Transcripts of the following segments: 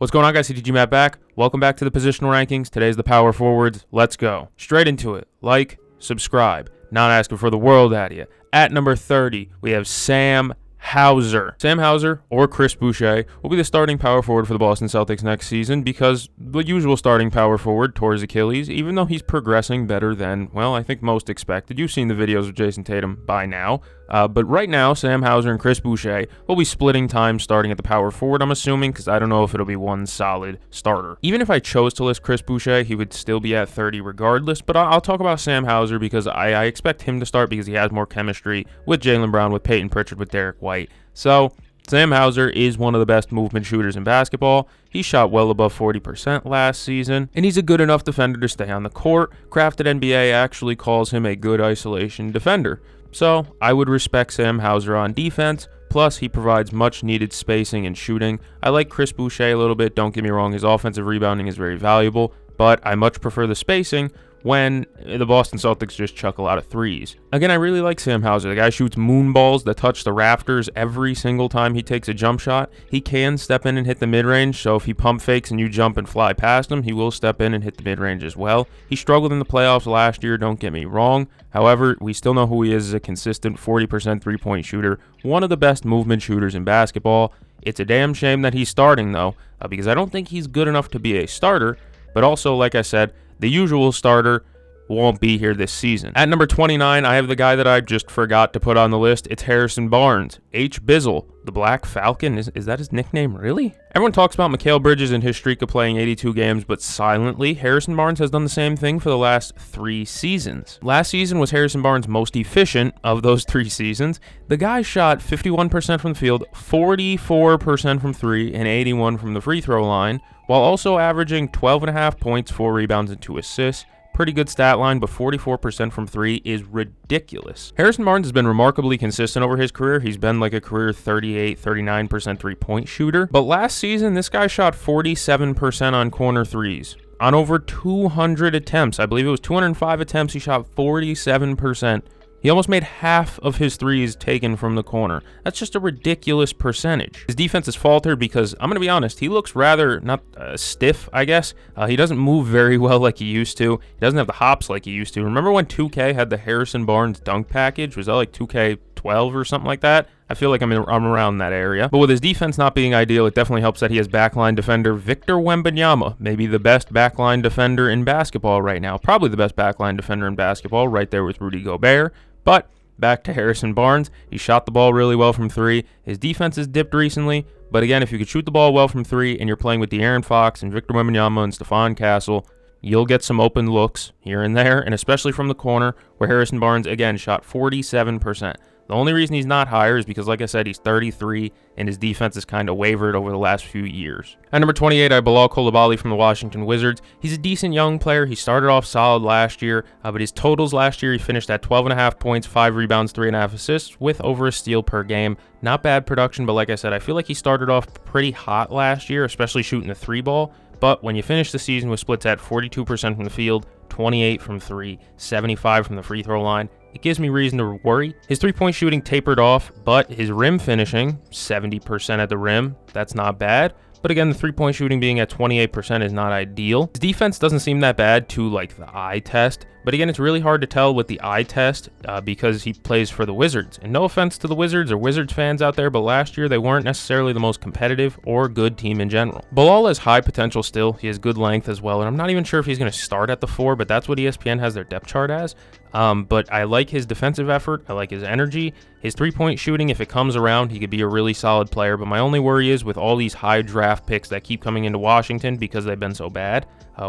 What's going on, guys? CTG Matt back. Welcome back to the positional rankings. Today's the power forwards. Let's go. Straight into it. Like, subscribe. Not asking for the world out of you. At number 30, we have Sam Hauser. Sam Hauser or Chris Boucher will be the starting power forward for the Boston Celtics next season because the usual starting power forward tore his Achilles, even though he's progressing better than, well, I think most expected. You've seen the videos of Jason Tatum by now. But right now, Sam Hauser and Chris Boucher will be splitting time starting at the power forward, I'm assuming, because I don't know if it'll be one solid starter. Even if I chose to list Chris Boucher, he would still be at 30 regardless, but I'll talk about Sam Hauser because I expect him to start because he has more chemistry with Jaylen Brown, with Peyton Pritchard, with Derek White. So Sam Hauser is one of the best movement shooters in basketball. He shot well above 40% last season, and he's a good enough defender to stay on the court. Crafted NBA actually calls him a good isolation defender. So I would respect Sam Hauser on defense, plus he provides much needed spacing and shooting. I like Chris Boucher a little bit, don't get me wrong, his offensive rebounding is very valuable, but I much prefer the spacing when the Boston Celtics just chuck a lot of threes. Again, I really like Sam Hauser. The guy shoots moon balls that touch the rafters every single time he takes a jump shot. He can step in and hit the mid-range, so if he pump fakes and you jump and fly past him, he will step in and hit the mid-range as well. He struggled in the playoffs last year, don't get me wrong. However, we still know who he is as a consistent 40% three-point shooter, one of the best movement shooters in basketball. It's a damn shame that he's starting, though, because I don't think he's good enough to be a starter, but also, like I said, the usual starter won't be here this season. At number 29, I have the guy that I just forgot to put on the list. It's Harrison Barnes. H. Bizzle, the Black Falcon. Is that his nickname, really? Everyone talks about Mikal Bridges and his streak of playing 82 games, but silently, Harrison Barnes has done the same thing for the last 3 seasons. Last season was Harrison Barnes' most efficient of those 3 seasons. The guy shot 51% from the field, 44% from 3, and 81% from the free throw line, while also averaging 12.5 points, 4 rebounds, and 2 assists. Pretty good stat line, but 44% from 3 is ridiculous. Harrison Barnes has been remarkably consistent over his career. He's been like a career 38-39% three-point shooter. But last season, this guy shot 47% on corner threes. On over 200 attempts, I believe it was 205 attempts, he shot 47%. He almost made half of his threes taken from the corner. That's just a ridiculous percentage. His defense has faltered because, I'm going to be honest, he looks rather not stiff, I guess. He doesn't move very well like he used to. He doesn't have the hops like he used to. Remember when 2K had the Harrison Barnes dunk package? Was that like 2K12 or something like that? I feel like I'm around that area. But with his defense not being ideal, it definitely helps that he has backline defender Victor Wembanyama, maybe the best backline defender in basketball right now. Probably the best backline defender in basketball, right there with Rudy Gobert. But back to Harrison Barnes. He shot the ball really well from 3. His defense has dipped recently. But again, if you could shoot the ball well from 3 and you're playing with De'Aaron Fox and Victor Wembanyama and Stephon Castle, you'll get some open looks here and there, and especially from the corner, where Harrison Barnes, again, shot 47%. The only reason he's not higher is because, like I said, he's 33, and his defense has kind of wavered over the last few years. At number 28, I have Bilal Coulibaly from the Washington Wizards. He's a decent young player. He started off solid last year, but his totals last year, he finished at 12.5 points, 5 rebounds, 3.5 assists, with over a steal per game. Not bad production, but like I said, I feel like he started off pretty hot last year, especially shooting the 3-ball. But when you finish the season with splits at 42% from the field, 28 from 3, 75 from the free throw line, it gives me reason to worry. His three-point shooting tapered off, but his rim finishing, 70% at the rim, that's not bad. But again, the three-point shooting being at 28% is not ideal. His defense doesn't seem that bad to like the eye test, but again, it's really hard to tell with the eye test because he plays for the Wizards. And no offense to the Wizards or Wizards fans out there, but last year they weren't necessarily the most competitive or good team in general. Bilal has high potential still. He has good length as well, and I'm not even sure if he's going to start at the 4, but that's what ESPN has their depth chart as. But I like his defensive effort. I like his energy. His three-point shooting, if it comes around, he could be a really solid player. But my only worry is with all these high draft picks that keep coming into Washington because they've been so bad,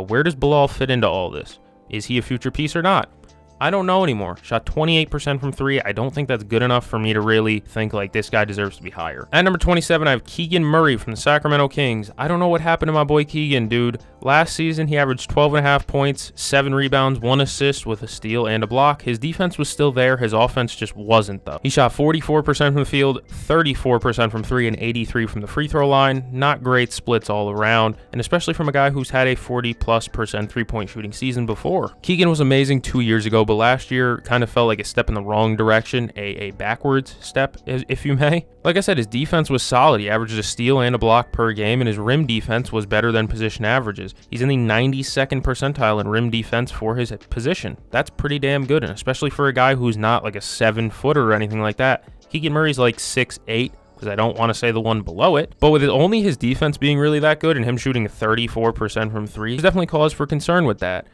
where does Bilal fit into all this? Is he a future piece or not? I don't know anymore. Shot 28% from 3. I don't think that's good enough for me to really think like this guy deserves to be higher. At number 27, I have Keegan Murray from the Sacramento Kings. I don't know what happened to my boy Keegan, dude. Last season, he averaged 12.5 points, 7 rebounds, 1 assist with a steal and a block. His defense was still there. His offense just wasn't, though. He shot 44% from the field, 34% from 3, and 83% from the free throw line. Not great splits all around, and especially from a guy who's had a 40+% three-point shooting season before. Keegan was amazing 2 years ago, but last year kind of felt like a step in the wrong direction, a backwards step, if you may. Like I said, his defense was solid. He averages a steal and a block per game, and his rim defense was better than position averages. He's in the 92nd percentile in rim defense for his position. That's pretty damn good, and especially for a guy who's not like a 7-footer or anything like that. Keegan Murray's like 6'8", because I don't want to say the one below it. But with only his defense being really that good and him shooting 34% from three, there's definitely cause for concern with that.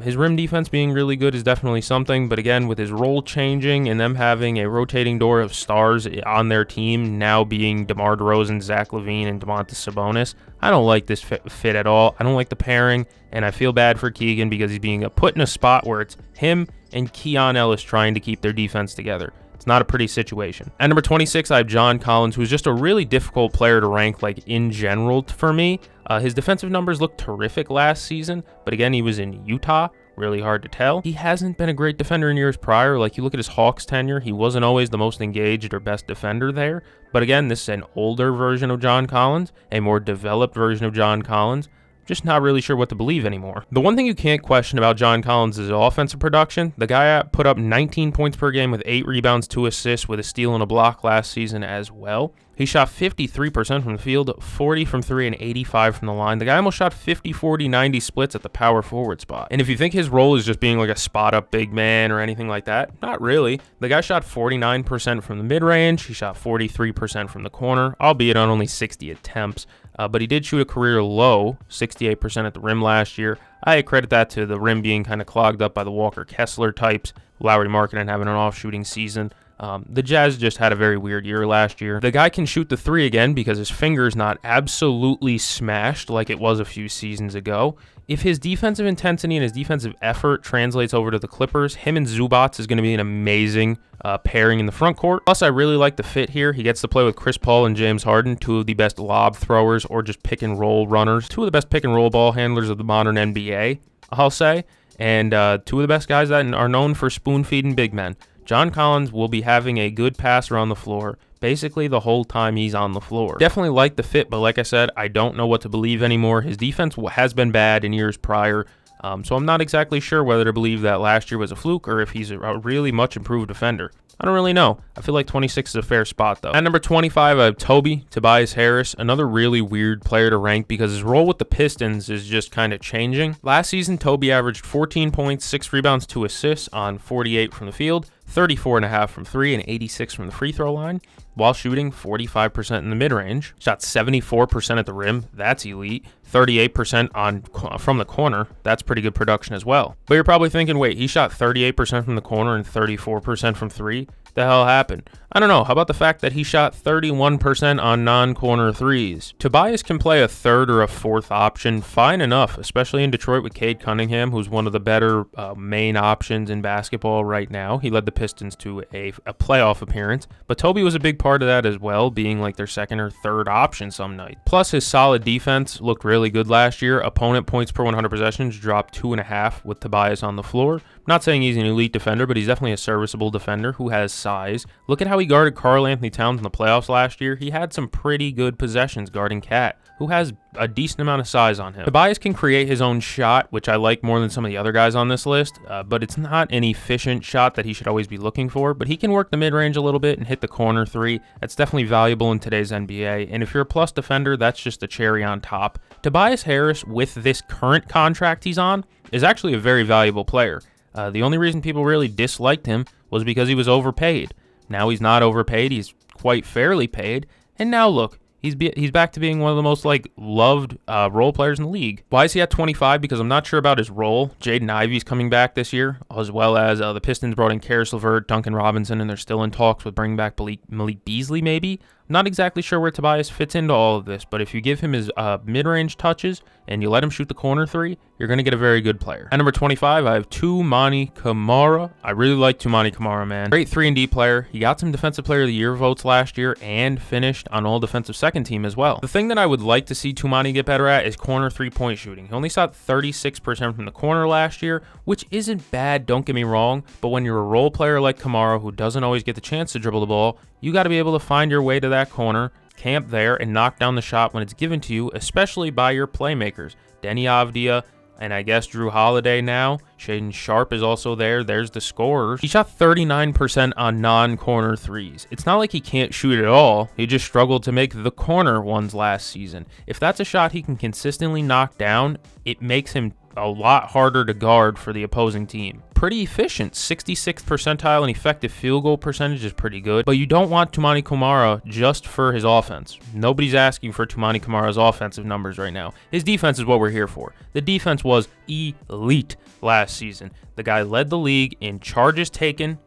His rim defense being really good is definitely something, but again, with his role changing and them having a rotating door of stars on their team, now being DeMar DeRozan, Zach LaVine, and Domantas Sabonis, I don't like this fit at all. I don't like the pairing, and I feel bad for Keegan because he's being put in a spot where it's him and Keon Ellis trying to keep their defense together. It's not a pretty situation. At number 26, I have John Collins, who's just a really difficult player to rank like in general for me. His defensive numbers looked terrific last season, but again, he was in Utah. Really hard to tell. He hasn't been a great defender in years prior. Like, you look at his Hawks tenure, he wasn't always the most engaged or best defender there. But again, this is an older version of John Collins, a more developed version of John Collins. Just not really sure what to believe anymore. The one thing you can't question about John Collins is offensive production. The guy put up 19 points per game with 8 rebounds, 2 assists, with a steal and a block last season as well. He shot 53% from the field, 40 from 3, and 85 from the line. The guy almost shot 50, 40, 90 splits at the power forward spot. And if you think his role is just being like a spot-up big man or anything like that, not really. The guy shot 49% from the mid-range. He shot 43% from the corner, albeit on only 60 attempts. But he did shoot a career low, 68% at the rim last year. I credit that to the rim being kind of clogged up by the Walker Kessler types, Lauri Markkanen having an off-shooting season. The Jazz just had a very weird year last year. The guy can shoot the three again because his finger's not absolutely smashed like it was a few seasons ago. If his defensive intensity and his defensive effort translates over to the Clippers, him and Zubac is going to be an amazing pairing in the front court. Plus, I really like the fit here. He gets to play with Chris Paul and James Harden, two of the best lob throwers or just pick and roll runners, two of the best pick and roll ball handlers of the modern NBA, I'll say, and two of the best guys that are known for spoon feeding big men. John Collins will be having a good passer on the floor basically the whole time he's on the floor. Definitely like the fit, but like I said, I don't know what to believe anymore. His defense has been bad in years prior, so I'm not exactly sure whether to believe that last year was a fluke or if he's a really much improved defender. I don't really know. I feel like 26 is a fair spot, though. At number 25, I have Tobias Harris, another really weird player to rank because his role with the Pistons is just kind of changing. Last season, Toby averaged 14 points, 6 rebounds, 2 assists on 48 from the field, 34.5 from 3, and 86 from the free throw line, while shooting 45% in the mid-range. Shot 74% at the rim. That's elite. 38% from the corner. That's pretty good production as well. But you're probably thinking, wait, he shot 38% from the corner and 34% from 3? The hell happened? I don't know. How about the fact that he shot 31% on non-corner threes? Tobias can play a third or a fourth option fine enough, especially in Detroit with Cade Cunningham, who's one of the better main options in basketball right now. He led the Pistons to a playoff appearance, but Toby was a big part of that as well, being like their second or third option some night. Plus, his solid defense looked really good last year. Opponent points per 100 possessions dropped 2.5 with Tobias on the floor. I'm not saying he's an elite defender, but he's definitely a serviceable defender who has size. Look at how he guarded Karl Anthony Towns in the playoffs last year. He had some pretty good possessions guarding Cat, who has a decent amount of size on him. Tobias can create his own shot, which I like more than some of the other guys on this list, but it's not an efficient shot that he should always be looking for. But he can work the mid-range a little bit and hit the corner three. That's definitely valuable in today's NBA, and if you're a plus defender, that's just a cherry on top. Tobias Harris, with this current contract he's on, is actually a very valuable player. The only reason people really disliked him was because he was overpaid. Now he's not overpaid. He's quite fairly paid. And now look, he's back to being one of the most loved role players in the league. Why is he at 25? Because I'm not sure about his role. Jaden Ivey's coming back this year, as well as the Pistons brought in Karis LeVert, Duncan Robinson, and they're still in talks with bringing back Malik Beasley maybe. Not exactly sure where Tobias fits into all of this, but if you give him his mid-range touches and you let him shoot the corner three, you're going to get a very good player. At number 25, I have Toumani Camara. I really like Toumani Camara, man. Great 3-and-D player. He got some Defensive Player of the Year votes last year and finished on All-Defensive Second Team as well. The thing that I would like to see Toumani get better at is corner three-point shooting. He only shot 36% from the corner last year, which isn't bad, don't get me wrong, but when you're a role player like Camara who doesn't always get the chance to dribble the ball, you got to be able to find your way to that corner, camp there, and knock down the shot when it's given to you, especially by your playmakers. Deni Avdija and I guess Drew Holiday now. Shaden Sharp is also there. There's the scorers. He shot 39% on non-corner threes. It's not like he can't shoot at all. He just struggled to make the corner ones last season. If that's a shot he can consistently knock down, it makes him a lot harder to guard for the opposing team. Pretty efficient. 66th percentile in effective field goal percentage is pretty good, but you don't want Toumani Camara just for his offense. Nobody's asking for Toumani Camara's offensive numbers right now. His defense is what we're here for. The defense was elite last season. The guy led the league in charges taken,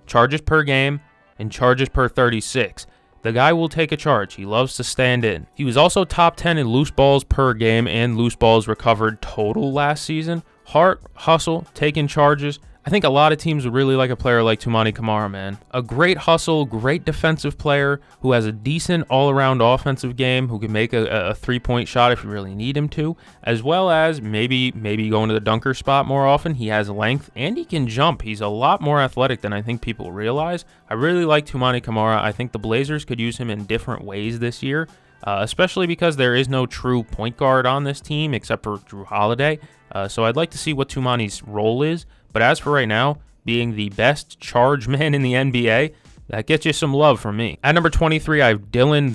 charges per game, and charges per 36. The guy will take a charge. He loves to stand in. He was also top 10 in loose balls per game and loose balls recovered total last season. Heart, hustle, taking charges. I think a lot of teams would really like a player like Toumani Camara, man. A great hustle, great defensive player who has a decent all-around offensive game, who can make a three-point shot if you really need him to, as well as maybe going to the dunker spot more often. He has length and he can jump. He's a lot more athletic than I think people realize. I really like Toumani Camara. I think the Blazers could use him in different ways this year, especially because there is no true point guard on this team except for Drew Holiday. So I'd like to see what Toumani's role is. But as for right now, being the best charge man in the NBA, that gets you some love from me. At number 23, I have Dillon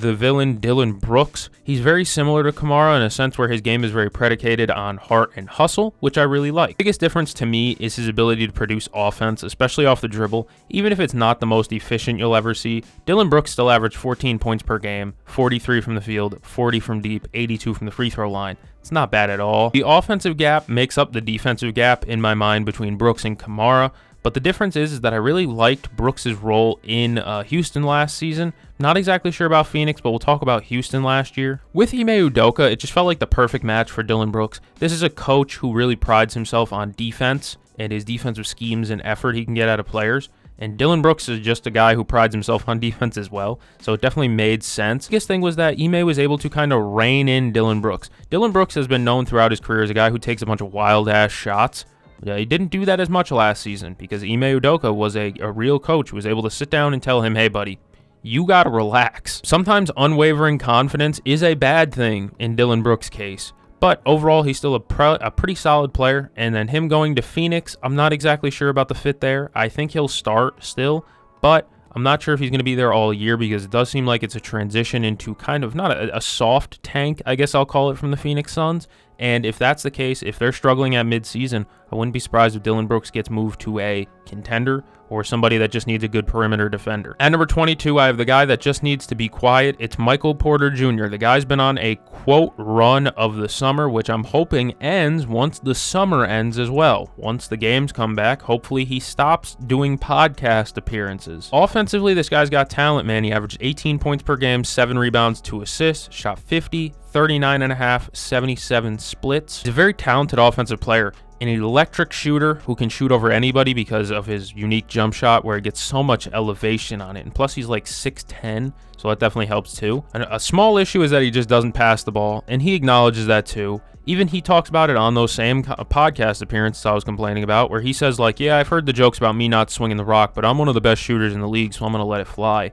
Brooks. He's very similar to Camara in a sense where his game is very predicated on heart and hustle, which I really like. The biggest difference to me is his ability to produce offense, especially off the dribble. Even if it's not the most efficient you'll ever see, Dillon Brooks still averaged 14 points per game, 43 from the field, 40 from deep, 82 from the free throw line. It's not bad at all. The offensive gap makes up the defensive gap in my mind between Brooks and Camara. But the difference is that I really liked Brooks' role in Houston last season. Not exactly sure about Phoenix, but we'll talk about Houston last year. With Ime Udoka, it just felt like the perfect match for Dillon Brooks. This is a coach who really prides himself on defense and his defensive schemes and effort he can get out of players. And Dillon Brooks is just a guy who prides himself on defense as well, so it definitely made sense. The biggest thing was that Ime was able to kind of rein in Dillon Brooks. Dillon Brooks has been known throughout his career as a guy who takes a bunch of wild-ass shots. He didn't do that as much last season because Ime Udoka was a real coach who was able to sit down and tell him, hey, buddy, you got to relax. Sometimes unwavering confidence is a bad thing in Dillon Brooks' case. But overall, he's still a pretty solid player. And then him going to Phoenix, I'm not exactly sure about the fit there. I think he'll start still, but I'm not sure if he's going to be there all year because it does seem like it's a transition into kind of not a soft tank, I guess I'll call it, from the Phoenix Suns. And if that's the case, if they're struggling at midseason, I wouldn't be surprised if Dillon Brooks gets moved to a contender or somebody that just needs a good perimeter defender. At number 22, I have the guy that just needs to be quiet. It's Michael Porter Jr. The guy's been on a, quote, run of the summer, which I'm hoping ends once the summer ends as well. Once the games come back, hopefully he stops doing podcast appearances. Offensively, this guy's got talent, man. He averaged 18 points per game, 7 rebounds, 2 assists, shot 50, 39.5, 77 splits. He's a very talented offensive player. An electric shooter who can shoot over anybody because of his unique jump shot where it gets so much elevation on it. And plus he's like 6'10", so that definitely helps too. And a small issue is that he just doesn't pass the ball, and he acknowledges that too. Even he talks about it on those same podcast appearances I was complaining about, where he says like, yeah, I've heard the jokes about me not swinging the rock, but I'm one of the best shooters in the league, so I'm going to let it fly.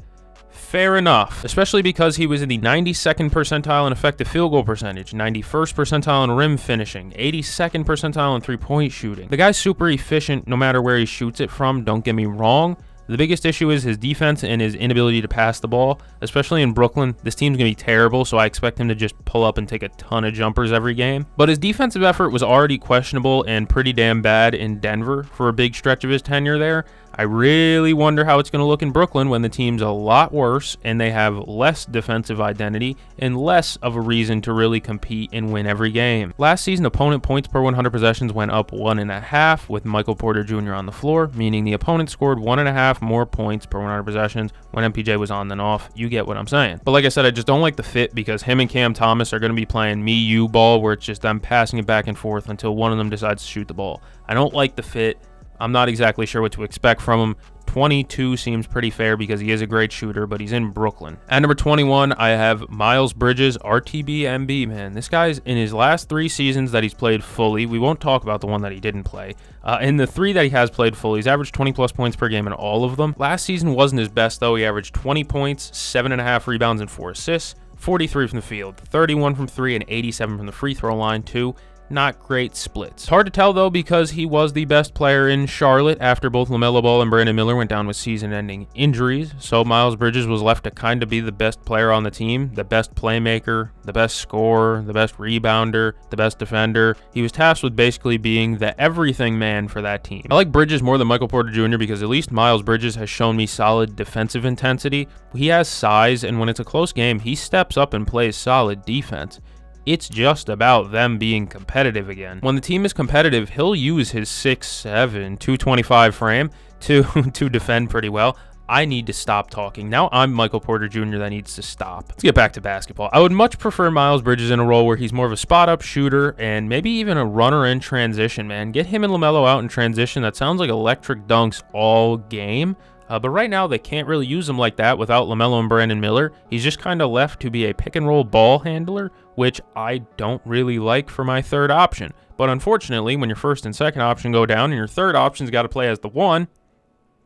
Fair enough, especially because he was in the 92nd percentile in effective field goal percentage, 91st percentile in rim finishing, 82nd percentile in three-point shooting. The guy's super efficient no matter where he shoots it from, don't get me wrong. The biggest issue is his defense and his inability to pass the ball, especially in Brooklyn. This team's going to be terrible, so I expect him to just pull up and take a ton of jumpers every game. But his defensive effort was already questionable and pretty damn bad in Denver for a big stretch of his tenure there. I really wonder how it's going to look in Brooklyn when the team's a lot worse and they have less defensive identity and less of a reason to really compete and win every game. Last season, opponent points per 100 possessions went up 1.5 with Michael Porter Jr. on the floor, meaning the opponent scored 1.5 more points per 100 possessions when MPJ was on than off. You get what I'm saying. But like I said, I just don't like the fit because him and Cam Thomas are going to be playing me-you ball where it's just them passing it back and forth until one of them decides to shoot the ball. I don't like the fit. I'm not exactly sure what to expect from him. 22 seems pretty fair because he is a great shooter, but he's in Brooklyn. At number 21, I have Miles Bridges, RTBMB, man. This guy's in his last 3 seasons that he's played fully. We won't talk about the one that he didn't play. In the 3 that he has played fully, he's averaged 20-plus points per game in all of them. Last season wasn't his best, though. He averaged 20 points, 7.5 rebounds, and 4 assists, 43 from the field, 31 from 3, and 87 from the free throw line, too. not great splits. It's hard to tell though because he was the best player in Charlotte after both LaMelo Ball and Brandon Miller went down with season-ending injuries. So Miles Bridges was left to kind of be the best player on the team, the best playmaker, the best scorer, the best rebounder, the best defender. He was tasked with basically being the everything man for that team. I like Bridges more than Michael Porter Jr. because at least Miles Bridges has shown me solid defensive intensity. He has size, and when it's a close game, he steps up and plays solid defense. It's just about them being competitive again. When the team is competitive, he'll use his 6'7", 225 frame to defend pretty well. I need to stop talking. Now I'm Michael Porter Jr. that needs to stop. Let's get back to basketball. I would much prefer Miles Bridges in a role where he's more of a spot-up shooter and maybe even a runner in transition, man. Get him and LaMelo out in transition. That sounds like electric dunks all game. But right now, they can't really use him like that without LaMelo and Brandon Miller. He's just kind of left to be a pick-and-roll ball handler, which I don't really like for my third option. But unfortunately, when your first and second option go down and your third option's got to play as the one,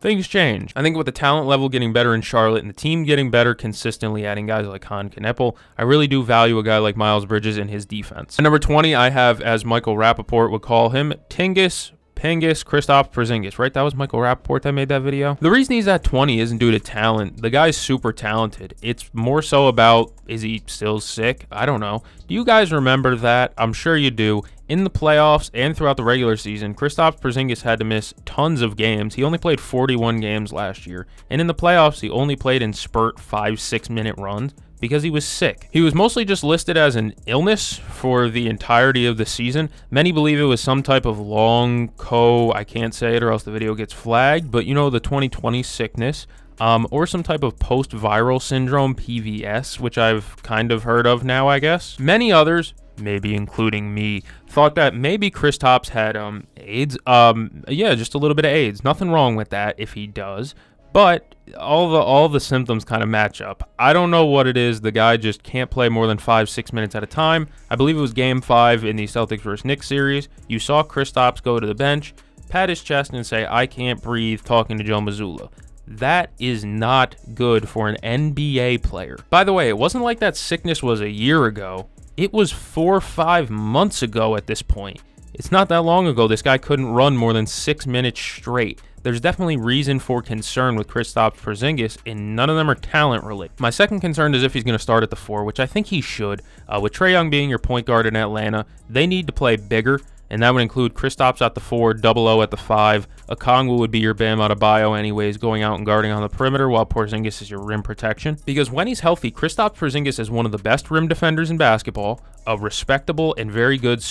things change. I think with the talent level getting better in Charlotte and the team getting better consistently, adding guys like Han Kneppel, I really do value a guy like Miles Bridges and his defense. At number 20, I have, as Michael Rappaport would call him, Kristaps Porzingis, right? That was Michael Rappaport that made that video. The reason he's at 20 isn't due to talent. The guy's super talented. It's more so about, is he still sick? I don't know. Do you guys remember that? I'm sure you do. In the playoffs and throughout the regular season, Kristaps Porzingis had to miss tons of games. He only played 41 games last year. And in the playoffs, he only played in spurt 5-6 minute runs because he was sick. He was mostly just listed as an illness for the entirety of the season. Many believe it was some type of long I can't say it or else the video gets flagged, but you know, the 2020 sickness, or some type of post-viral syndrome, PVS, which I've kind of heard of now, I guess. Many others, maybe including me, thought that maybe Kristaps had AIDS. Yeah, just a little bit of AIDS. Nothing wrong with that if he does. But all the symptoms kind of match up. I don't know what it is. The guy just can't play more than 5-6 minutes at a time. I believe it was Game 5 in the Celtics vs. Knicks series. You saw Kristaps go to the bench, pat his chest, and say, "I can't breathe," talking to Joe Mazzulla. That is not good for an NBA player. By the way, it wasn't like that sickness was a year ago. It was 4 or 5 months ago at this point. It's not that long ago this guy couldn't run more than 6 minutes straight. There's definitely reason for concern with Kristaps Porzingis, and none of them are talent related. My second concern is if he's going to start at the 4, which I think he should. With Trae Young being your point guard in Atlanta, they need to play bigger, and that would include Kristaps at the 4, Double O at the 5. Okongwu would be your Bam Adebayo anyways, going out and guarding on the perimeter, while Porzingis is your rim protection. Because when he's healthy, Kristaps Porzingis is one of the best rim defenders in basketball, a respectable and very good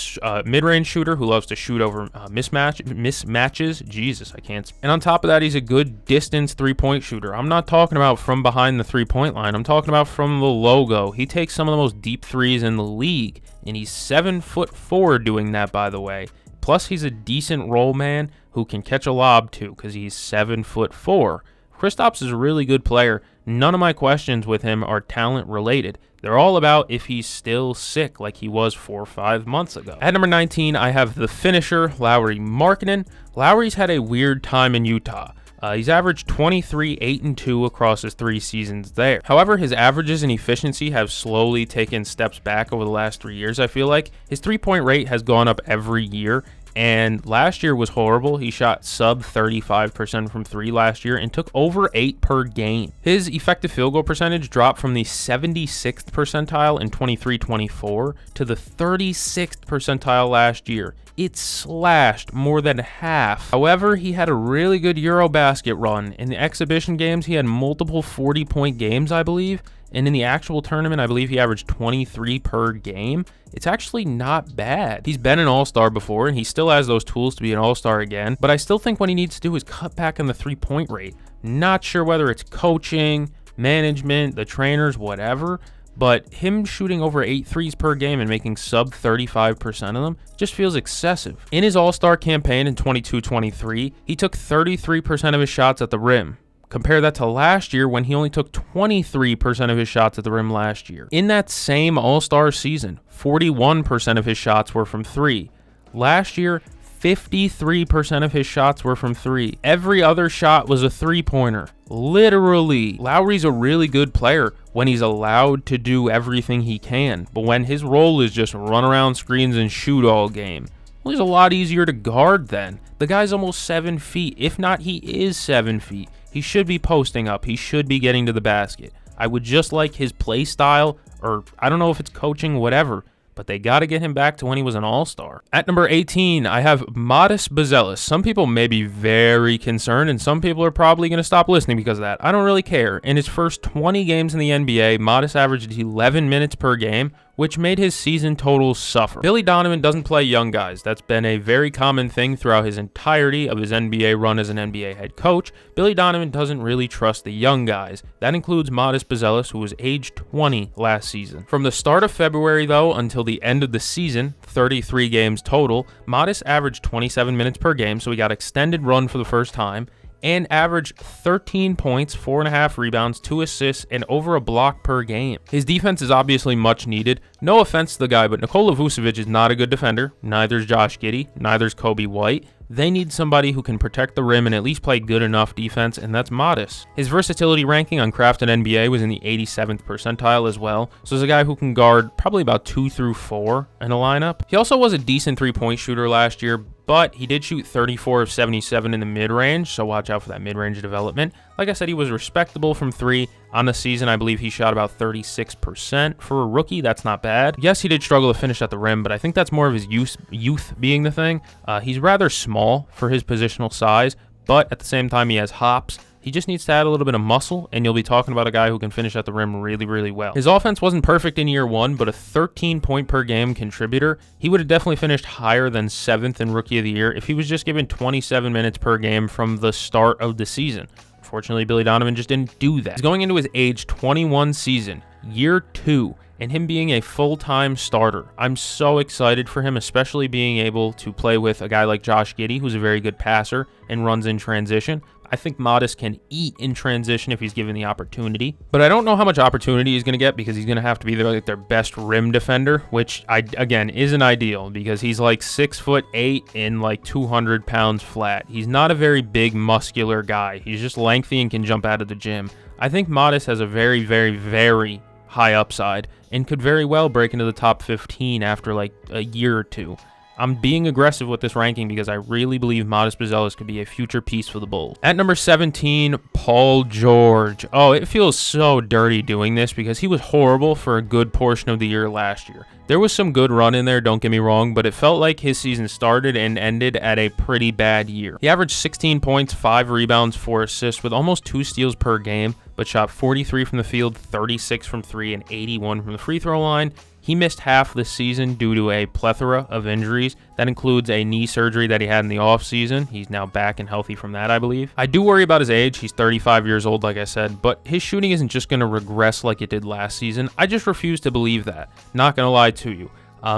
mid-range shooter who loves to shoot over mismatches. Jesus, I can't. And on top of that, he's a good distance three-point shooter. I'm not talking about from behind the three-point line. I'm talking about from the logo. He takes some of the most deep threes in the league, and he's 7'4" doing that, by the way. Plus, he's a decent roll man who can catch a lob too, because he's 7'4". Kristaps is a really good player. None of my questions with him are talent related. They're all about if he's still sick like he was 4 or 5 months ago. At number 19, I have the finisher, Lauri Markkanen. Lauri's had a weird time in Utah. He's averaged 23, 8, and 2 across his 3 seasons there. However, his averages and efficiency have slowly taken steps back over the last 3 years, I feel like. His three-point rate has gone up every year, and last year was horrible. He shot sub 35% from 3 last year and took over 8 per game. His effective field goal percentage dropped from the 76th percentile in 23-24 to the 36th percentile last year. It slashed more than half. However, he had a really good Eurobasket run. In the exhibition games, he had multiple 40-point games, I believe. And in the actual tournament, I believe he averaged 23 per game. It's actually not bad. He's been an all-star before, and he still has those tools to be an all-star again. But I still think what he needs to do is cut back on the three-point rate. Not sure whether it's coaching, management, the trainers, whatever. But him shooting over 8 threes per game and making sub 35% of them just feels excessive. In his all-star campaign in 22-23, he took 33% of his shots at the rim. Compare that to last year when he only took 23% of his shots at the rim last year. In that same all-star season, 41% of his shots were from 3. Last year, 53% of his shots were from three. Every other shot was a three-pointer. Literally. Lowry's a really good player when he's allowed to do everything he can, but when his role is just run around screens and shoot all game, well, he's a lot easier to guard then. The guy's almost 7 feet. If not, he is 7 feet. He should be posting up. He should be getting to the basket. I would just like his play style, or I don't know if it's coaching, whatever, but they got to get him back to when he was an all-star. At number 18, I have Modest Buzelis. Some people may be very concerned, and some people are probably going to stop listening because of that. I don't really care. In his first 20 games in the NBA, Modest averaged 11 minutes per game, which made his season total suffer. Billy Donovan doesn't play young guys. That's been a very common thing throughout his entirety of his NBA run as an NBA head coach. Billy Donovan doesn't really trust the young guys. That includes Modest Buzelis, who was age 20 last season. From the start of February, though, until the end of the season, 33 games total, Modest averaged 27 minutes per game, so he got extended run for the first time, and averaged 13 points, 4.5 rebounds, 2 assists, and over a block per game. His defense is obviously much needed. No offense to the guy, but Nikola Vucevic is not a good defender. Neither is Josh Giddey. Neither is Kobe White. They need somebody who can protect the rim and at least play good enough defense, and that's Modest. His versatility ranking on Crafted NBA was in the 87th percentile as well, so he's a guy who can guard probably about 2 through 4 in a lineup. He also was a decent three-point shooter last year, but he did shoot 34 of 77 in the mid-range, so watch out for that mid-range development. Like I said, he was respectable from three. On the season, I believe he shot about 36%. For a rookie, that's not bad. Yes, he did struggle to finish at the rim, but I think that's more of his youth being the thing. He's rather small for his positional size, but at the same time, he has hops. He just needs to add a little bit of muscle, and you'll be talking about a guy who can finish at the rim really, really well. His offense wasn't perfect in year one, but a 13-point-per-game contributor. He would have definitely finished higher than 7th in Rookie of the Year if he was just given 27 minutes per game from the start of the season. Unfortunately, Billy Donovan just didn't do that. He's going into his age 21 season, year 2, and him being a full-time starter. I'm so excited for him, especially being able to play with a guy like Josh Giddey, who's a very good passer and runs in transition. I think Modest can eat in transition if he's given the opportunity, but I don't know how much opportunity he's going to get because he's going to have to be their best rim defender, which again isn't ideal because he's like 6'8" and like 200 pounds flat. He's not a very big muscular guy. He's just lengthy and can jump out of the gym. I think Modest has a very, very, very high upside and could very well break into the top 15 after like a year or two. I'm being aggressive with this ranking because I really believe Modest Buzelis could be a future piece for the Bulls. At number 17, Paul George. Oh, it feels so dirty doing this because he was horrible for a good portion of the year last year. There was some good run in there, don't get me wrong, but it felt like his season started and ended at a pretty bad year. He averaged 16 points, 5 rebounds, 4 assists with almost 2 steals per game, but shot 43 from the field, 36 from 3, and 81 from the free throw line. He missed half the season due to a plethora of injuries. That includes a knee surgery that he had in the offseason. He's now back and healthy from that, I believe. I do worry about his age. He's 35 years old, like I said, but his shooting isn't just going to regress like it did last season. I just refuse to believe that. Not going to lie to you.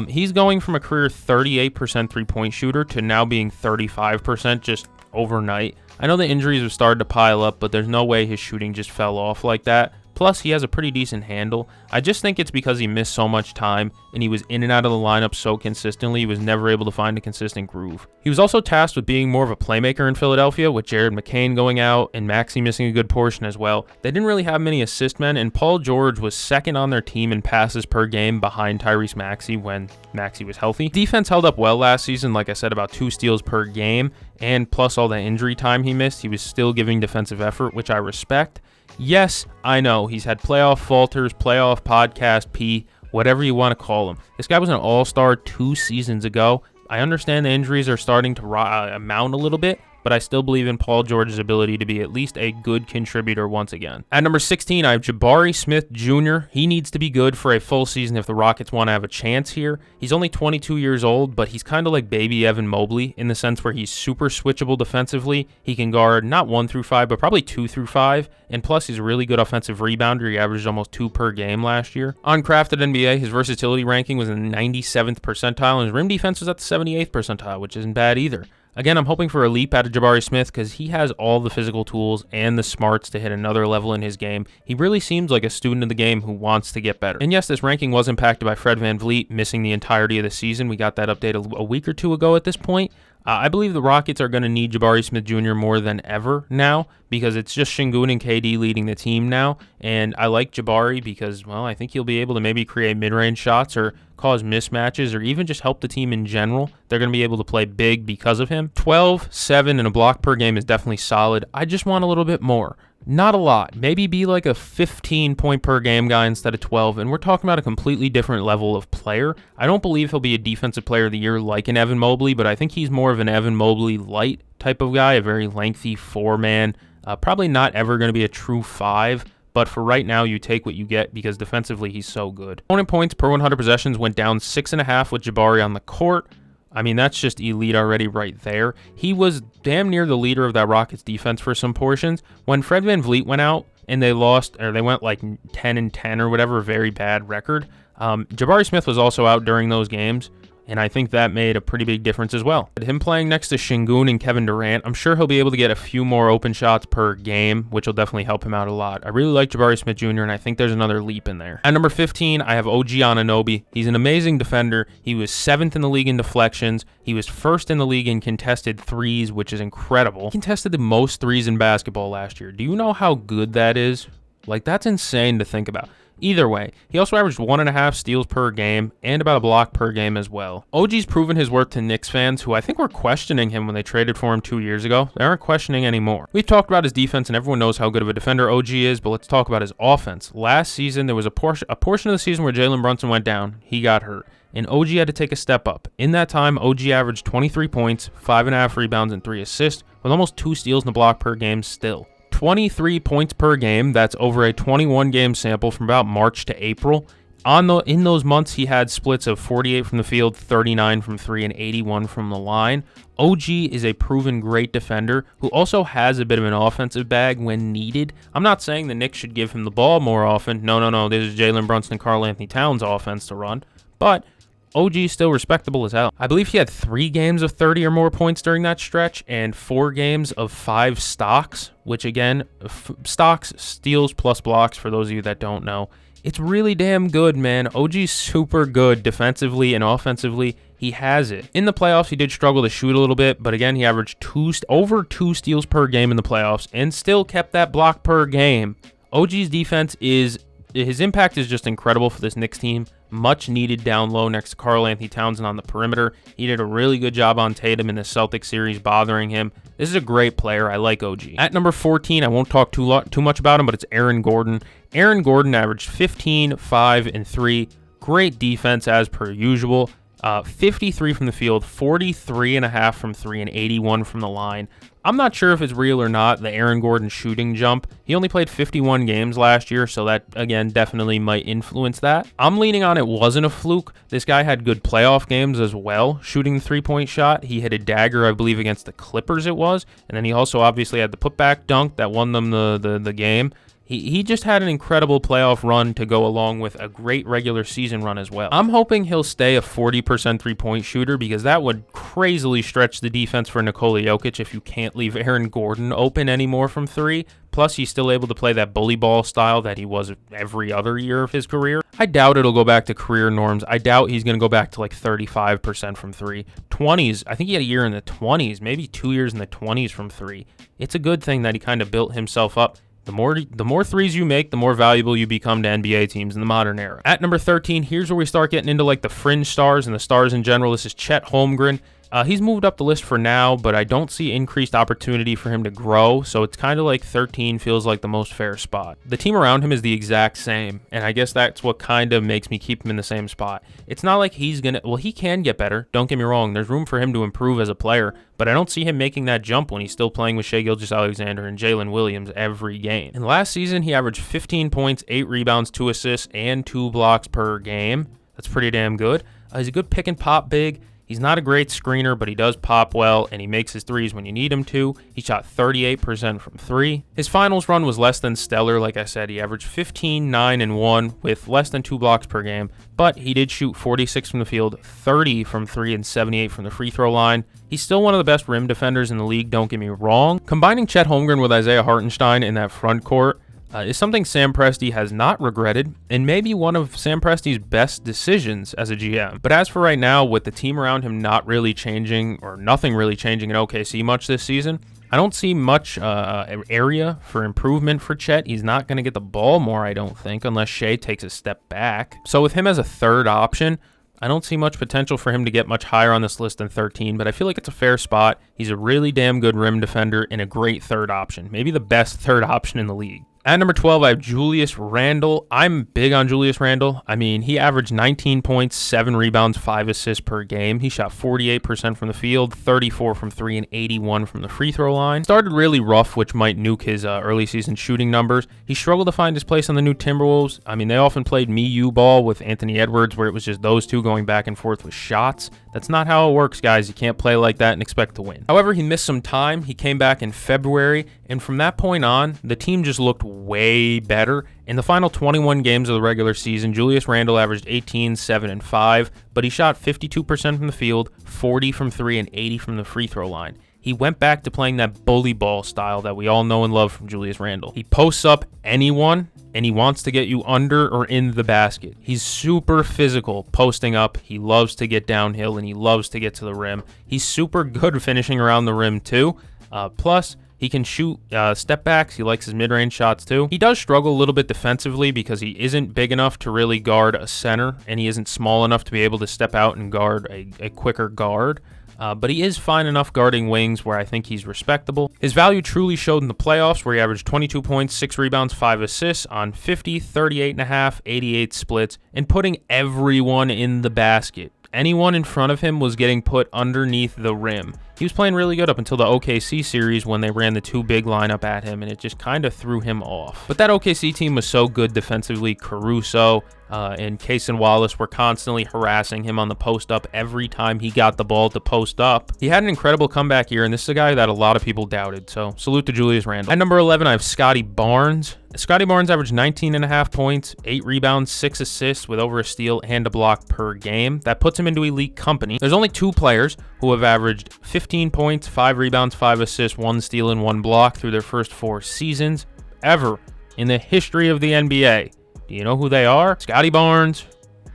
He's going from a career 38% three-point shooter to now being 35% just overnight. I know the injuries have started to pile up, but there's no way his shooting just fell off like that. Plus, he has a pretty decent handle. I just think it's because he missed so much time and he was in and out of the lineup so consistently, he was never able to find a consistent groove. He was also tasked with being more of a playmaker in Philadelphia, with Jared McCain going out and Maxey missing a good portion as well. They didn't really have many assist men, and Paul George was second on their team in passes per game behind Tyrese Maxey when Maxey was healthy. Defense held up well last season, like I said, about 2 steals per game, and plus all the injury time he missed, he was still giving defensive effort, which I respect. Yes, I know, he's had playoff falters, playoff podcast P, whatever you want to call him. This guy was an all-star 2 seasons ago. I understand the injuries are starting to amount a little bit, but I still believe in Paul George's ability to be at least a good contributor once again. At number 16, I have Jabari Smith Jr. He needs to be good for a full season if the Rockets want to have a chance here. He's only 22 years old, but he's kind of like baby Evan Mobley in the sense where he's super switchable defensively. He can guard not 1 through 5, but probably 2 through 5, and plus he's a really good offensive rebounder. He averaged almost 2 per game last year. On Crafted NBA, his versatility ranking was in the 97th percentile, and his rim defense was at the 78th percentile, which isn't bad either. Again, I'm hoping for a leap out of Jabari Smith because he has all the physical tools and the smarts to hit another level in his game. He really seems like a student of the game who wants to get better. And yes, this ranking was impacted by Fred VanVleet missing the entirety of the season. We got that update a week or two ago at this point. I believe the Rockets are going to need Jabari Smith Jr. more than ever now because it's just Şengün and KD leading the team now. And I like Jabari because, well, I think he'll be able to maybe create mid-range shots or cause mismatches or even just help the team in general. They're going to be able to play big because of him. 12, 7, and a block per game is definitely solid. I just want a little bit more. Not a lot. Maybe be like a 15-point per game guy instead of 12, and we're talking about a completely different level of player. I don't believe he'll be a defensive player of the year like an Evan Mobley, but I think he's more of an Evan Mobley light type of guy, a very lengthy four-man. Probably not ever going to be a true 5, but for right now, you take what you get because defensively, he's so good. Opponent points per 100 possessions went down 6.5 with Jabari on the court. I mean, that's just elite already right there. He was damn near the leader of that Rockets defense for some portions. When Fred VanVleet went out and they lost, or they went like 10-10 or whatever, very bad record, Jabari Smith was also out during those games, and I think that made a pretty big difference as well. Him playing next to Şengün and Kevin Durant, I'm sure he'll be able to get a few more open shots per game, which will definitely help him out a lot. I really like Jabari Smith Jr., and I think there's another leap in there. At number 15, I have OG Anunoby. He's an amazing defender. He was 7th in the league in deflections. He was 1st in the league in contested threes, which is incredible. He contested the most threes in basketball last year. Do you know how good that is? Like, that's insane to think about. Either way, he also averaged 1.5 steals per game and about a block per game as well. OG's proven his worth to Knicks fans, who I think were questioning him when they traded for him 2 years ago. They aren't questioning anymore. We've talked about his defense, and everyone knows how good of a defender OG is, but let's talk about his offense. Last season, there was a portion of the season where Jalen Brunson went down. He got hurt, and OG had to take a step up. In that time, OG averaged 23 points, 5.5 rebounds, and 3 assists, with almost 2 steals and a block per game still. 23 points per game. That's over a 21-game sample from about March to April. In those months, he had splits of 48 from the field, 39 from 3, and 81 from the line. OG is a proven great defender who also has a bit of an offensive bag when needed. I'm not saying the Knicks should give him the ball more often. No. This is Jalen Brunson and Karl-Anthony Towns' offense to run. But OG is still respectable as hell. I believe he had 3 games of 30 or more points during that stretch and 4 games of 5 stocks, which again, stocks, steals plus blocks for those of you that don't know. It's really damn good, man. OG's super good defensively and offensively. He has it. In the playoffs, he did struggle to shoot a little bit, but again, he averaged over 2 steals per game in the playoffs and still kept that block per game. OG's defense his impact is just incredible for this Knicks team. Much needed down low next to Karl-Anthony Towns on the perimeter. He did a really good job on Tatum in the Celtics series, bothering him. This is a great player. I like OG. At number 14, I won't talk too much about him, but it's Aaron Gordon. Aaron Gordon averaged 15, 5, and 3. Great defense as per usual. 53 from the field, 43.5 from 3, and 81 from the line. I'm not sure if it's real or not, the Aaron Gordon shooting jump. He only played 51 games last year, so that, again, definitely might influence that. I'm leaning on it wasn't a fluke. This guy had good playoff games as well, shooting the three-point shot. He hit a dagger, I believe, against the Clippers it was, and then he also obviously had the putback dunk that won them the game. He just had an incredible playoff run to go along with a great regular season run as well. I'm hoping he'll stay a 40% three-point shooter because that would crazily stretch the defense for Nikola Jokic if you can't leave Aaron Gordon open anymore from 3. Plus, he's still able to play that bully ball style that he was every other year of his career. I doubt it'll go back to career norms. I doubt he's going to go back to like 35% from 3. 20s, I think he had a year in the 20s, maybe 2 years in the 20s from 3. It's a good thing that he kind of built himself up. The more threes you make, the more valuable you become to NBA teams in the modern era. At number 13, here's where we start getting into like the fringe stars and the stars in general. This is Chet Holmgren. He's moved up the list for now, but I don't see increased opportunity for him to grow, so it's kind of like 13 feels like the most fair spot. The team around him is the exact same, and I guess that's what kind of makes me keep him in the same spot. It's not like he can get better, don't get me wrong, there's room for him to improve as a player, but I don't see him making that jump when he's still playing with Shai Gilgeous-Alexander and Jalen Williams every game. And last season, he averaged 15 points, 8 rebounds, 2 assists, and 2 blocks per game. That's pretty damn good. He's a good pick and pop big. He's not a great screener, but he does pop well, and he makes his threes when you need him to. He shot 38% from 3. His finals run was less than stellar. Like I said, he averaged 15, 9, and 1 with less than 2 blocks per game, but he did shoot 46 from the field, 30 from 3, and 78 from the free throw line. He's still one of the best rim defenders in the league, don't get me wrong. Combining Chet Holmgren with Isaiah Hartenstein in that front court, is something Sam Presti has not regretted, and maybe one of Sam Presti's best decisions as a GM. But as for right now, with the team around him not really changing, or nothing really changing in OKC much this season, I don't see much area for improvement for Chet. He's not going to get the ball more, I don't think, unless Shea takes a step back. So with him as a third option, I don't see much potential for him to get much higher on this list than 13, but I feel like it's a fair spot. He's a really damn good rim defender and a great third option, maybe the best third option in the league. At number 12, I have Julius Randle. I'm big on Julius Randle. I mean, he averaged 19 points, 7 rebounds, 5 assists per game. He shot 48% from the field, 34 from 3, and 81 from the free throw line. Started really rough, which might nuke his early season shooting numbers. He struggled to find his place on the new Timberwolves. I mean, they often played me-you ball with Anthony Edwards, where it was just those two going back and forth with shots. That's not how it works, guys. You can't play like that and expect to win. However, he missed some time. He came back in February, and from that point on, the team just looked way better. In the final 21 games of the regular season, Julius Randle averaged 18, 7, and 5, but he shot 52% from the field, 40 from 3, and 80 from the free throw line. He went back to playing that bully ball style that we all know and love from Julius Randle. He posts up anyone, and he wants to get you under or in the basket. He's super physical posting up. He loves to get downhill, and he loves to get to the rim. He's super good finishing around the rim, too. Plus, he can shoot step backs. He likes his mid-range shots, too. He does struggle a little bit defensively because he isn't big enough to really guard a center, and he isn't small enough to be able to step out and guard a quicker guard. But he is fine enough guarding wings where I think he's respectable. His value truly showed in the playoffs, where he averaged 22 points, 6 rebounds, 5 assists on 50, 38.5, 88 splits, and putting everyone in the basket. Anyone in front of him was getting put underneath the rim. He was playing really good up until the OKC series when they ran the two big lineup at him, and it just kind of threw him off. But that OKC team was so good defensively. Caruso and Cason Wallace were constantly harassing him on the post-up every time he got the ball to post up. He had an incredible comeback year, and this is a guy that a lot of people doubted, so salute to Julius Randle. At number 11, I have Scottie Barnes. Scottie Barnes averaged 19.5 points, 8 rebounds, 6 assists with over a steal and a block per game. That puts him into elite company. There's only 2 players who have averaged 15 points, 5 rebounds, 5 assists, 1 steal, and 1 block through their first 4 seasons ever in the history of the NBA. Do you know who they are? Scottie Barnes,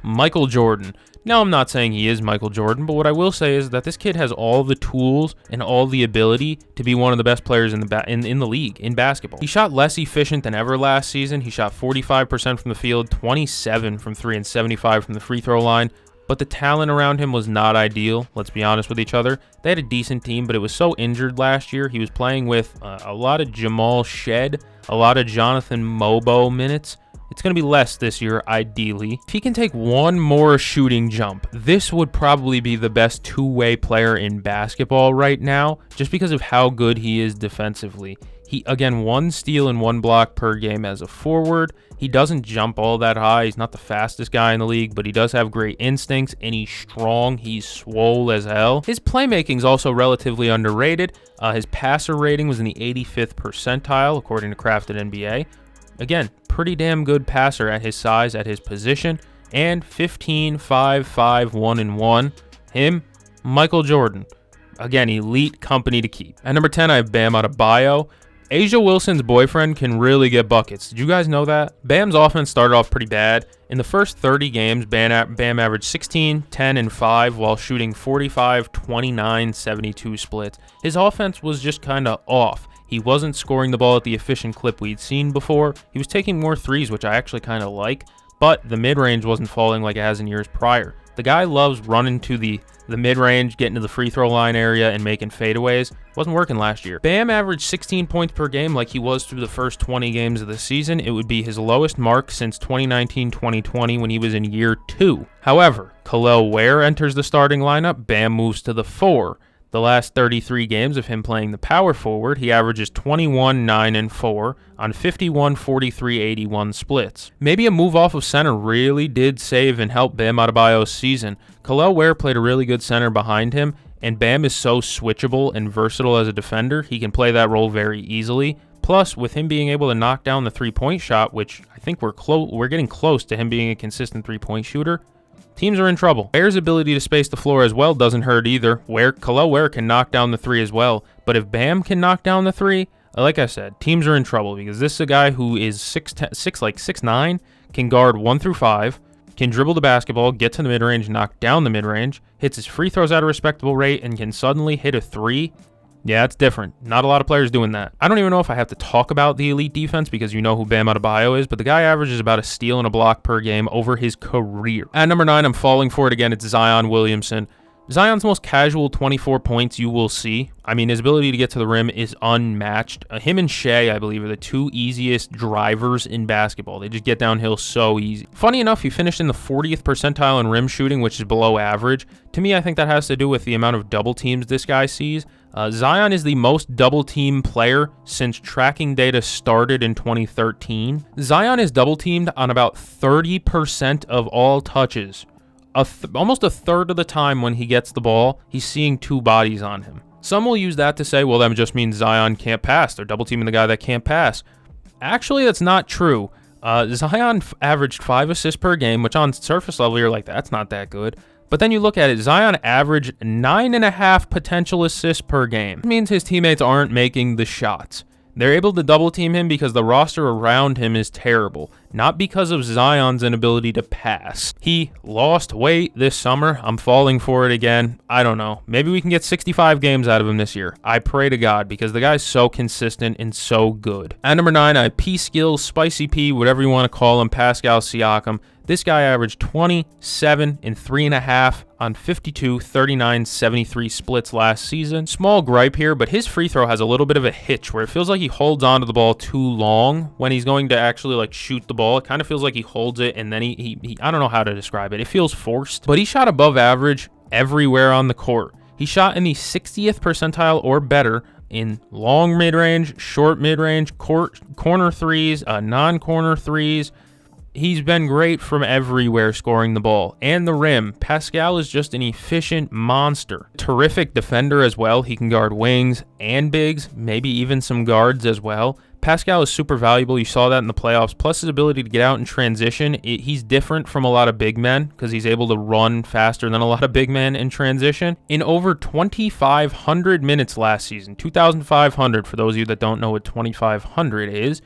Michael Jordan. Now, I'm not saying he is Michael Jordan, but what I will say is that this kid has all the tools and all the ability to be one of the best players in the league in basketball. He shot less efficient than ever last season. He shot 45% from the field, 27 from 3, and 75 from the free throw line. But the talent around him was not ideal, let's be honest with each other. They had a decent team, but it was so injured last year. He was playing with a lot of Jamal Shed, a lot of Jonathan Mobo minutes. It's going to be less this year, ideally. If he can take one more shooting jump, this would probably be the best two-way player in basketball right now, just because of how good he is defensively. He, again, 1 steal and 1 block per game as a forward. He doesn't jump all that high. He's not the fastest guy in the league, but he does have great instincts, and he's strong. He's swole as hell. His playmaking is also relatively underrated. His passer rating was in the 85th percentile, according to Crafted NBA. Again, pretty damn good passer at his size, at his position, and 15, 5, 5, 1, and 1. Him, Michael Jordan. Again, elite company to keep. At number 10, I have Bam Adebayo. A'ja Wilson's boyfriend can really get buckets. Did you guys know that? Bam's offense started off pretty bad. In the first 30 games, Bam averaged 16, 10, and 5 while shooting 45, 29, 72 splits. His offense was just kind of off. He wasn't scoring the ball at the efficient clip we'd seen before. He was taking more threes, which I actually kind of like, but the mid-range wasn't falling like it has in years prior. The guy loves running to the mid-range, getting to the free throw line area, and making fadeaways. Wasn't working last year. Bam averaged 16 points per game like he was through the first 20 games of the season. It would be his lowest mark since 2019-2020 when he was in year 2. However, Kel'el Ware enters the starting lineup. Bam moves to the 4. The last 33 games of him playing the power forward, he averages 21, 9, and 4 on 51, 43, 81 splits. Maybe a move off of center really did save and help Bam Adebayo's season. Kel'el Ware played a really good center behind him, and Bam is so switchable and versatile as a defender, he can play that role very easily. Plus, with him being able to knock down the three-point shot, which I think we're getting close to him being a consistent three-point shooter, teams are in trouble. Ware's ability to space the floor as well doesn't hurt either. Kel'el Ware can knock down the 3 as well. But if Bam can knock down the 3, Like I said, teams are in trouble because this is a guy who is 6'9", can guard 1 through 5, can dribble the basketball, get to the mid-range, knock down the mid-range, hits his free throws at a respectable rate, and can suddenly hit a 3. Yeah, it's different. Not a lot of players doing that. I don't even know if I have to talk about the elite defense because you know who Bam Adebayo is, but the guy averages about a steal and a block per game over his career. At number 9, I'm falling for it again. It's Zion Williamson. Zion's most casual 24 points you will see. I mean, his ability to get to the rim is unmatched. Him and Shea, I believe, are the 2 easiest drivers in basketball. They just get downhill so easy. Funny enough, he finished in the 40th percentile in rim shooting, which is below average. To me, I think that has to do with the amount of double teams this guy sees. Zion is the most double team player since tracking data started in 2013. Zion is double teamed on about 30% of all touches. Almost a third of the time when he gets the ball, he's seeing 2 bodies on him. Some will use that to say, well, that just means Zion can't pass. They're double teaming the guy that can't pass. Actually, that's not true. Zion averaged 5 assists per game, which on surface level, you're like, that's not that good. But then you look at it, Zion averaged 9.5 potential assists per game. It means his teammates aren't making the shots. They're able to double team him because the roster around him is terrible, not because of Zion's inability to pass. He lost weight this summer. I'm falling for it again. I don't know. Maybe we can get 65 games out of him this year. I pray to God because the guy's so consistent and so good. At number 9, I have P-Skills, Spicy P, whatever you want to call him, Pascal Siakam. This guy averaged 27 and 3.5 on 52, 39, 73 splits last season. Small gripe here, but his free throw has a little bit of a hitch where it feels like he holds onto the ball too long when he's going to actually like shoot the ball. It kind of feels like he holds it and then he I don't know how to describe it. It feels forced, but he shot above average everywhere on the court. He shot in the 60th percentile or better in long mid-range, short mid-range, corner threes, non-corner threes. He's been great from everywhere scoring the ball. And the rim. Pascal is just an efficient monster. Terrific defender as well. He can guard wings and bigs, maybe even some guards as well. Pascal is super valuable. You saw that in the playoffs. Plus his ability to get out and transition. He's different from a lot of big men because he's able to run faster than a lot of big men in transition. In over 2,500 minutes last season, 2,500 for those of you that don't know what 2,500 is,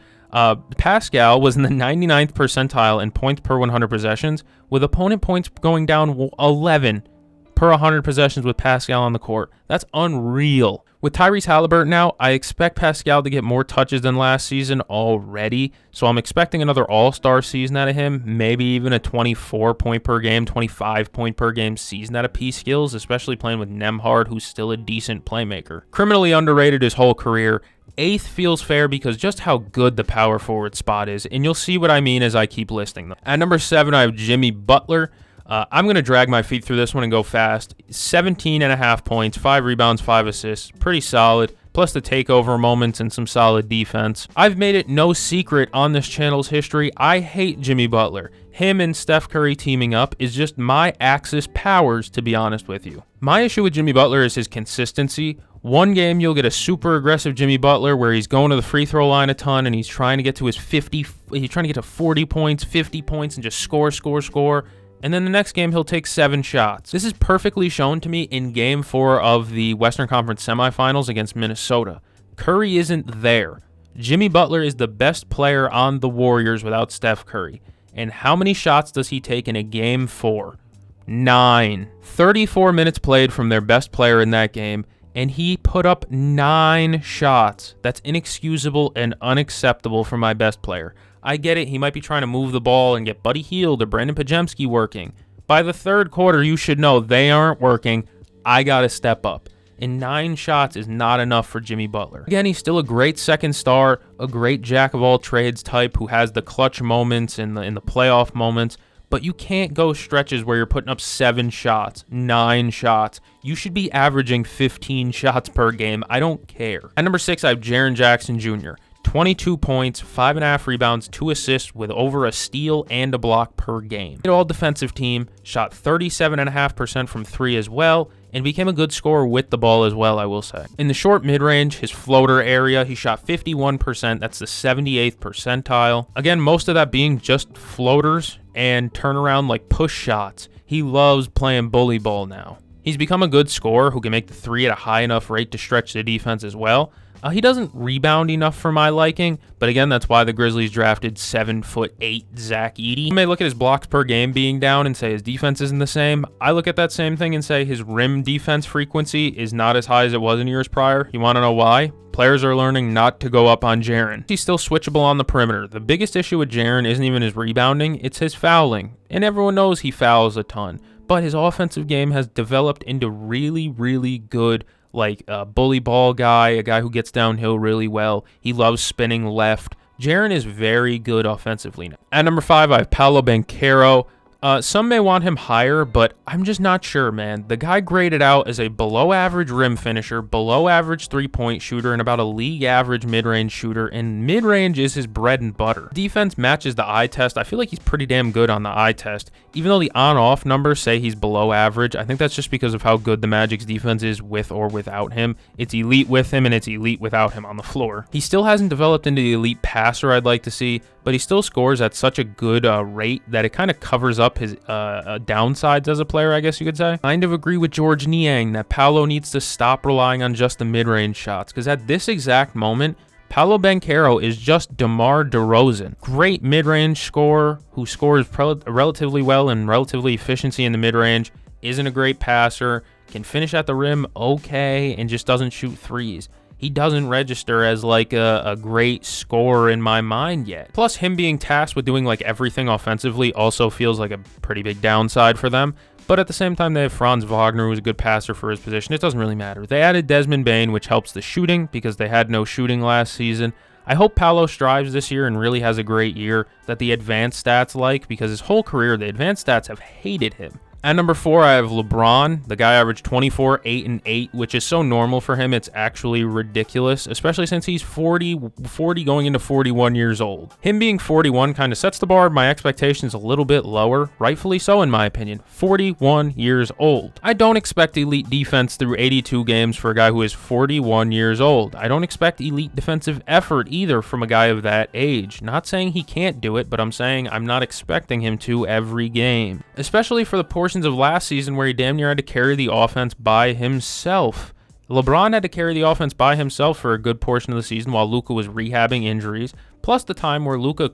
Pascal was in the 99th percentile in points per 100 possessions, with opponent points going down 11 per 100 possessions with Pascal on the court. That's unreal. With Tyrese Halliburton now, I expect Pascal to get more touches than last season already, so I'm expecting another all-star season out of him, maybe even a 24-point per game, 25-point per game season out of P-Skills, especially playing with Nembhard, who's still a decent playmaker. Criminally underrated his whole career. 8th feels fair because just how good the power forward spot is, and you'll see what I mean as I keep listing them. At number 7, I have Jimmy Butler. I'm going to drag my feet through this one and go fast. 17.5 points, 5 rebounds, 5 assists. Pretty solid. Plus the takeover moments and some solid defense. I've made it no secret on this channel's history, I hate Jimmy Butler. Him and Steph Curry teaming up is just my Axis powers, to be honest with you. My issue with Jimmy Butler is his consistency. One game you'll get a super aggressive Jimmy Butler where he's going to the free throw line a ton and he's trying to get to his 50, he's trying to get to 40 points, 50 points and just score. And then the next game, he'll take 7 shots. This is perfectly shown to me in Game 4 of the Western Conference semifinals against Minnesota. Curry isn't there. Jimmy Butler is the best player on the Warriors without Steph Curry. And how many shots does he take in a Game 4? 9. 34 minutes played from their best player in that game, and he put up 9 shots. That's inexcusable and unacceptable for my best player. I get it, he might be trying to move the ball and get Buddy Hield or Brandon Pajemski working. By the third quarter, you should know they aren't working. I got to step up. And 9 shots is not enough for Jimmy Butler. Again, he's still a great second star, a great jack-of-all-trades type who has the clutch moments and the playoff moments, but you can't go stretches where you're putting up 7 shots, 9 shots. You should be averaging 15 shots per game. I don't care. At number 6, I have Jaren Jackson Jr., 22 points, 5.5 rebounds, 2 assists with over a steal and a block per game. All defensive team, shot 37.5% from 3 as well, and became a good scorer with the ball as well, I will say. In the short mid-range, his floater area, he shot 51%. That's the 78th percentile. Again, most of that being just floaters and turnaround like push shots. He loves playing bully ball now. He's become a good scorer who can make the three at a high enough rate to stretch the defense as well. He doesn't rebound enough for my liking, but again, that's why the Grizzlies drafted 7'8" Zach Edey. You may look at his blocks per game being down and say his defense isn't the same. I look at that same thing and say his rim defense frequency is not as high as it was in years prior. You want to know why? Players are learning not to go up on Jaren. He's still switchable on the perimeter. The biggest issue with Jaren isn't even his rebounding, it's his fouling. And everyone knows he fouls a ton. But his offensive game has developed into really good, like a bully ball guy, a guy who gets downhill really well. He loves spinning left. Jaren is very good offensively now. At number 5, I have Paolo Banchero. Some may want him higher, but I'm just not sure, man. The guy graded out as a below-average rim finisher, below-average three-point shooter, and about a league-average mid-range shooter, and mid-range is his bread and butter. Defense matches the eye test. I feel like he's pretty damn good on the eye test. Even though the on-off numbers say he's below average, I think that's just because of how good the Magic's defense is with or without him. It's elite with him, and it's elite without him on the floor. He still hasn't developed into the elite passer I'd like to see, but he still scores at such a good rate that it kind of covers up his downsides as a player, I guess you could say. Kind of agree with George Niang that Paolo needs to stop relying on just the mid-range shots, because at this exact moment, Paolo Banchero is just DeMar DeRozan. Great mid-range scorer who scores relatively well and relatively efficiency in the mid-range, isn't a great passer, can finish at the rim okay, and just doesn't shoot threes. He doesn't register as like a great scorer in my mind yet. Plus, him being tasked with doing like everything offensively also feels like a pretty big downside for them. But at the same time, they have Franz Wagner, who's a good passer for his position. It doesn't really matter. They added Desmond Bane, which helps the shooting because they had no shooting last season. I hope Paolo strives this year and really has a great year that the advanced stats like, because his whole career, the advanced stats have hated him. At number 4, I have LeBron. The guy averaged 24, 8, and 8, which is so normal for him. It's actually ridiculous, especially since he's 40 going into 41 years old. Him being 41 kind of sets the bar. My expectations a little bit lower, rightfully so in my opinion. 41 years old. I don't expect elite defense through 82 games for a guy who is 41 years old. I don't expect elite defensive effort either from a guy of that age. Not saying he can't do it, but I'm saying I'm not expecting him to every game, especially for the portions of last season where he damn near had to carry the offense by himself. LeBron had to carry the offense by himself for a good portion of the season while Luka was rehabbing injuries, plus the time where Luka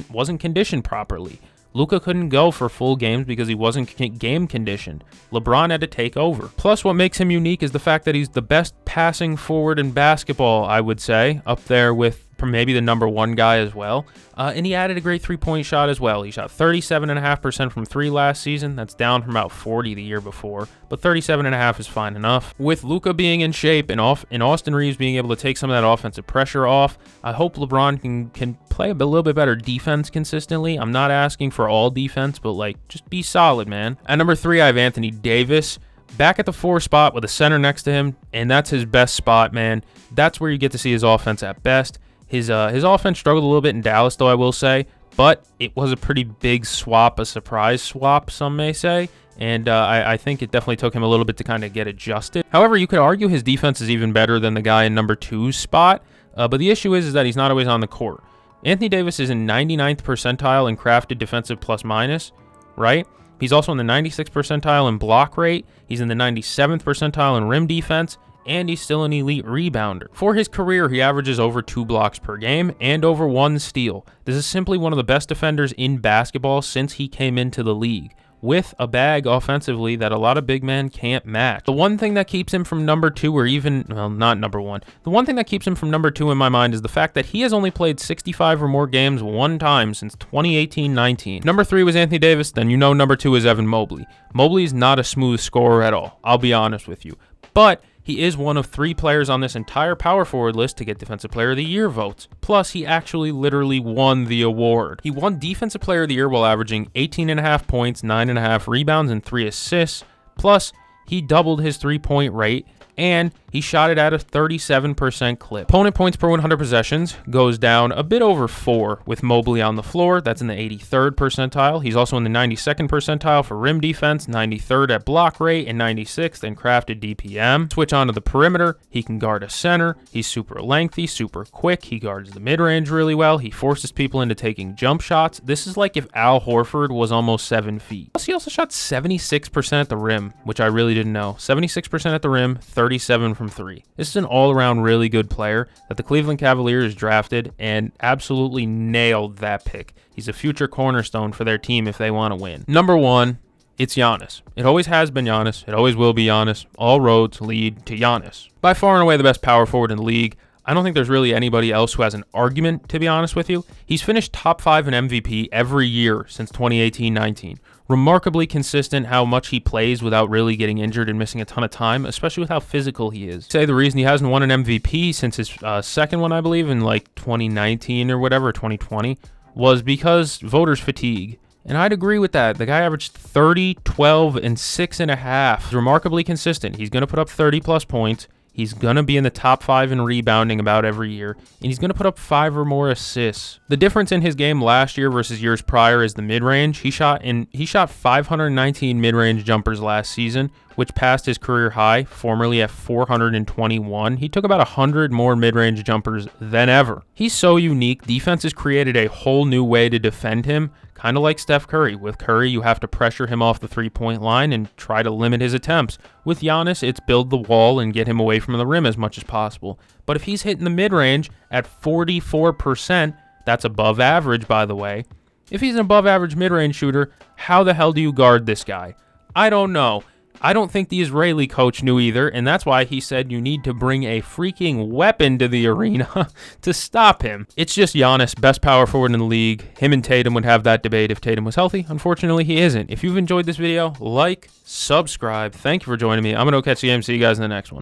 wasn't conditioned properly. Luka couldn't go for full games because he wasn't game conditioned. LeBron had to take over. Plus, what makes him unique is the fact that he's the best passing forward in basketball, I would say, up there with maybe the number 1 guy as well. And he added a great three-point shot as well. He shot 37.5% from 3 last season. That's down from about 40 the year before, but 37.5 is fine enough. With Luka being in shape and Austin Reeves being able to take some of that offensive pressure off, I hope LeBron can play a little bit better defense consistently. I'm not asking for all defense, but like just be solid, man. At number 3, I have Anthony Davis. Back at the 4 spot with a center next to him, and that's his best spot, man. That's where you get to see his offense at best. His offense struggled a little bit in Dallas, though, I will say, but it was a pretty big swap, a surprise swap, some may say, and I think it definitely took him a little bit to kind of get adjusted. However, you could argue his defense is even better than the guy in number 2's spot, but the issue is that he's not always on the court. Anthony Davis is in 99th percentile in crafted defensive plus-minus, right? He's also in the 96th percentile in block rate. He's in the 97th percentile in rim defense, and he's still an elite rebounder. For his career, he averages over 2 blocks per game and over 1 steal. This is simply one of the best defenders in basketball since he came into the league, with a bag offensively that a lot of big men can't match. The one thing that keeps him from number 2, or even, well, not number 1, the one thing that keeps him from number 2 in my mind is the fact that he has only played 65 or more games 1 time since 2018-19. Number 3 was Anthony Davis, then you know number 2 is Evan Mobley. Mobley is not a smooth scorer at all, I'll be honest with you, but he is one of 3 players on this entire power forward list to get Defensive Player of the Year votes. Plus, he actually literally won the award. He won Defensive Player of the Year while averaging 18.5 points, 9.5 rebounds, and 3 assists. Plus, he doubled his 3-point rate, and he shot it at a 37% clip. Opponent points per 100 possessions goes down a bit over 4 with Mobley on the floor. That's in the 83rd percentile. He's also in the 92nd percentile for rim defense, 93rd at block rate, and 96th in crafted DPM. Switch onto the perimeter. He can guard a center. He's super lengthy, super quick. He guards the mid-range really well. He forces people into taking jump shots. This is like if Al Horford was almost 7 feet. Plus, he also shot 76% at the rim, which I really didn't know. 76% at the rim, 37 from 3. This is an all-around really good player that the Cleveland Cavaliers drafted and absolutely nailed that pick. He's a future cornerstone for their team if they want to win. Number 1, it's Giannis. It always has been Giannis. It always will be Giannis. All roads lead to Giannis. By far and away the best power forward in the league. I don't think there's really anybody else who has an argument, to be honest with you. He's finished top 5 in MVP every year since 2018-19. Remarkably consistent how much he plays without really getting injured and missing a ton of time, especially with how physical he is. Say the reason he hasn't won an MVP since his second one, I believe, in like 2019 or whatever, 2020, was because voters fatigue. And I'd agree with that. The guy averaged 30, 12, and 6.5. He's remarkably consistent. He's going to put up 30-plus points. He's going to be in the top 5 in rebounding about every year, and he's going to put up 5 or more assists. The difference in his game last year versus years prior is the mid-range. He shot 519 mid-range jumpers last season, which passed his career high, formerly at 421. He took about 100 more mid-range jumpers than ever. He's so unique. Defenses created a whole new way to defend him, kind of like Steph Curry. With Curry, you have to pressure him off the three-point line and try to limit his attempts. With Giannis, it's build the wall and get him away from the rim as much as possible. But if he's hitting the mid-range at 44%, that's above average, by the way. If he's an above-average mid-range shooter, how the hell do you guard this guy? I don't know. I don't think the Israeli coach knew either, and that's why he said you need to bring a freaking weapon to the arena to stop him. It's just Giannis, best power forward in the league. Him and Tatum would have that debate if Tatum was healthy. Unfortunately, he isn't. If you've enjoyed this video, like, subscribe. Thank you for joining me. I'm going to catch the game. See you guys in the next one.